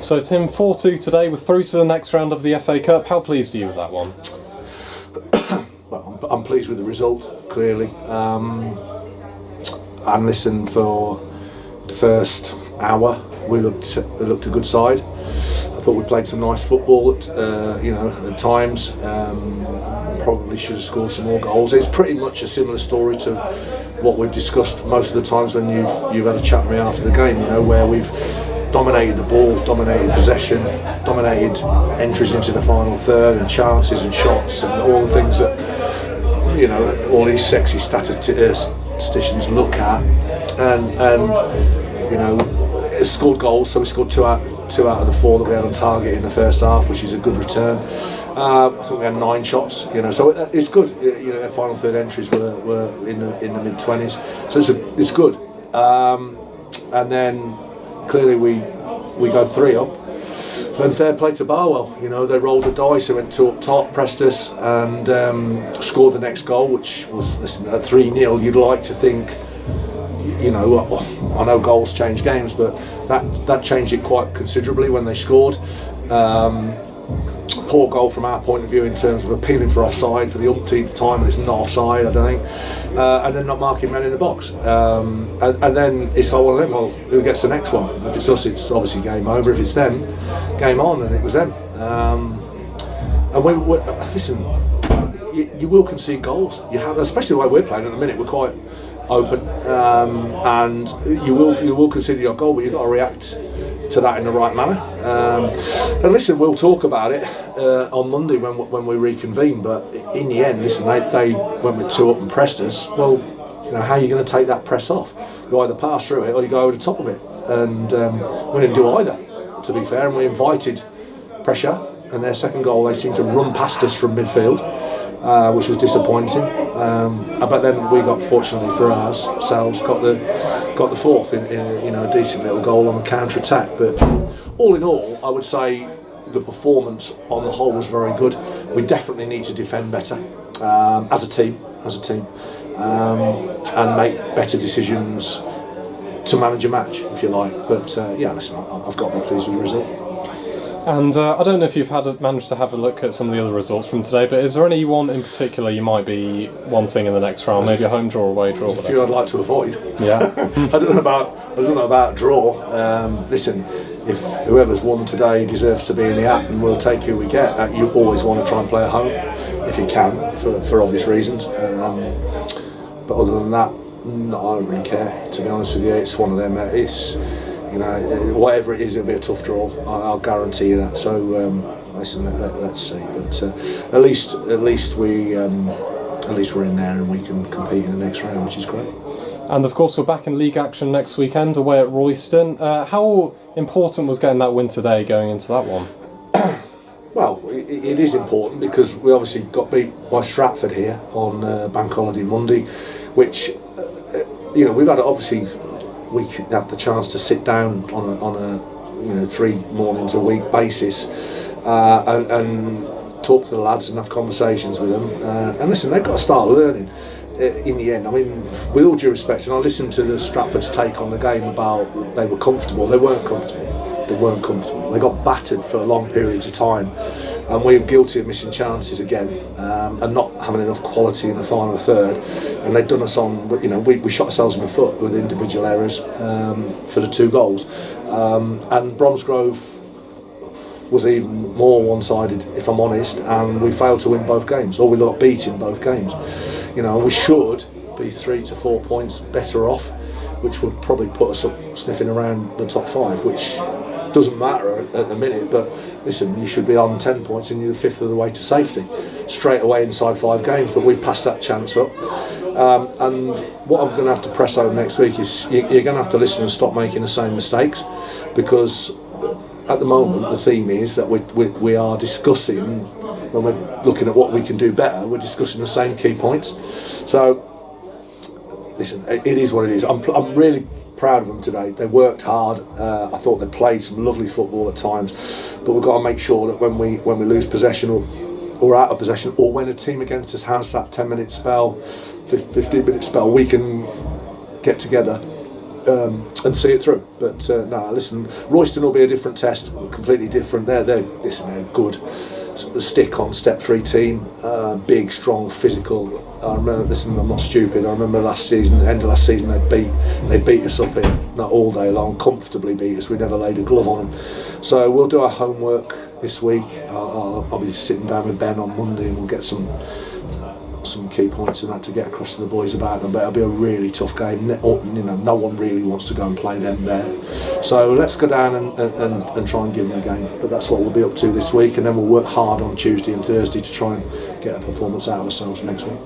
So Tim, 4-2 today, we're through to the next round of the FA Cup. How pleased are you with that one? Well, I'm pleased with the result, clearly. And listen, for the first hour, we looked a good side. I thought we played some nice football at times. Probably should have scored some more goals. It's pretty much a similar story to what we've discussed most of the times when you've had a chat with me after the game, where we've dominated the ball, dominated possession, dominated entries into the final third and chances and shots and all the things that all these sexy statisticians look at, and scored goals. So we scored two out of the 4 that we had on target in the first half, which is a good return. I think we had 9 shots, so it's good. Our final third entries were in the mid-20s, so it's good. And then clearly we go 3 up, and fair play to Barwell. They rolled the dice, they went 2 up top, pressed us, and scored the next goal, which was at 3-0. You'd like to think, I know goals change games, but that changed it quite considerably when they scored. Poor goal from our point of view in terms of appealing for offside for the umpteenth time, and it's not offside, I don't think, and then not marking men in the box, and then it's like, well, who gets the next one? If it's us, it's obviously game over. If it's them, game on, and it was them. And we listen, you will concede goals. You have, especially the way we're playing at the minute. We're quite open, and you will concede your goal, but you've got to react to that in the right manner. And listen, we'll talk about it on Monday when we reconvene. But in the end, listen, they went with 2 up and pressed us. Well, how are you going to take that press off? You either pass through it or you go over the top of it. And we didn't do either, to be fair. And we invited pressure. And their second goal, they seemed to run past us from midfield, which was disappointing. But then we got, fortunately for ourselves, got the 4th in a decent little goal on the counter attack. But all in all, I would say the performance on the whole was very good. We definitely need to defend better as a team, and make better decisions to manage a match, if you like. But listen, I've got to be pleased with the result. And I don't know if you've managed to have a look at some of the other results from today, but is there any one in particular you might be wanting in the next round? Maybe a home draw, away draw. There's a few I'd like to avoid. Yeah. I don't know about draw. Listen, if whoever's won today deserves to be in the act, and we'll take who we get. You always want to try and play at home if you can, for obvious reasons. But other than that, no, I don't really care. To be honest with you, it's one of them. It's whatever it is, it'll be a tough draw. I'll guarantee you that. So listen, let's see. But at least we're in there and we can compete in the next round, which is great. And of course, we're back in league action next weekend away at Royston. How important was getting that win today going into that one? Well, it is important because we obviously got beat by Stratford here on Bank Holiday Monday, which we've had we have the chance to sit down on a 3 mornings a week basis and talk to the lads and have conversations with them. And listen, they've got to start learning. In the end, I mean, with all due respect, and I listened to the Stratford's take on the game about they were comfortable. They weren't comfortable. They got battered for long periods of time, and we were guilty of missing chances again, and not having enough quality in the final third. And they'd done us on, we shot ourselves in the foot with individual errors for the 2 goals. And Bromsgrove was even more one-sided, if I'm honest, and we failed to win both games, or we got beat in both games. We should be 3 to 4 points better off, which would probably put us up sniffing around the top 5, which doesn't matter at the minute. But listen, you should be on 10 points and you're 5th of the way to safety straight away inside 5 games, but we've passed that chance up. And what I'm going to have to press over next week is you're going to have to listen and stop making the same mistakes, because at the moment the theme is that we are discussing, when we're looking at what we can do better, we're discussing the same key points. So listen, it is what it is. I'm really proud of them today. They worked hard. I thought they played some lovely football at times, but we've got to make sure that when we lose possession or out of possession, or when a team against us has that 10-minute spell, 15-minute spell, we can get together and see it through. But no, listen, Royston will be a different test, completely different. They're good. Stick on step 3 team, big, strong, physical. I remember, listen, I'm not stupid. I remember last season, end of last season, they beat us up here, not all day long, comfortably beat us. We never laid a glove on them. So we'll do our homework this week. I'll be sitting down with Ben on Monday, and we'll get some key points and that to get across to the boys about them. But it'll be a really tough game. No one really wants to go and play them there. So let's go down and try and give them a game. But that's what we'll be up to this week, and then we'll work hard on Tuesday and Thursday to try and get a performance out of ourselves next week.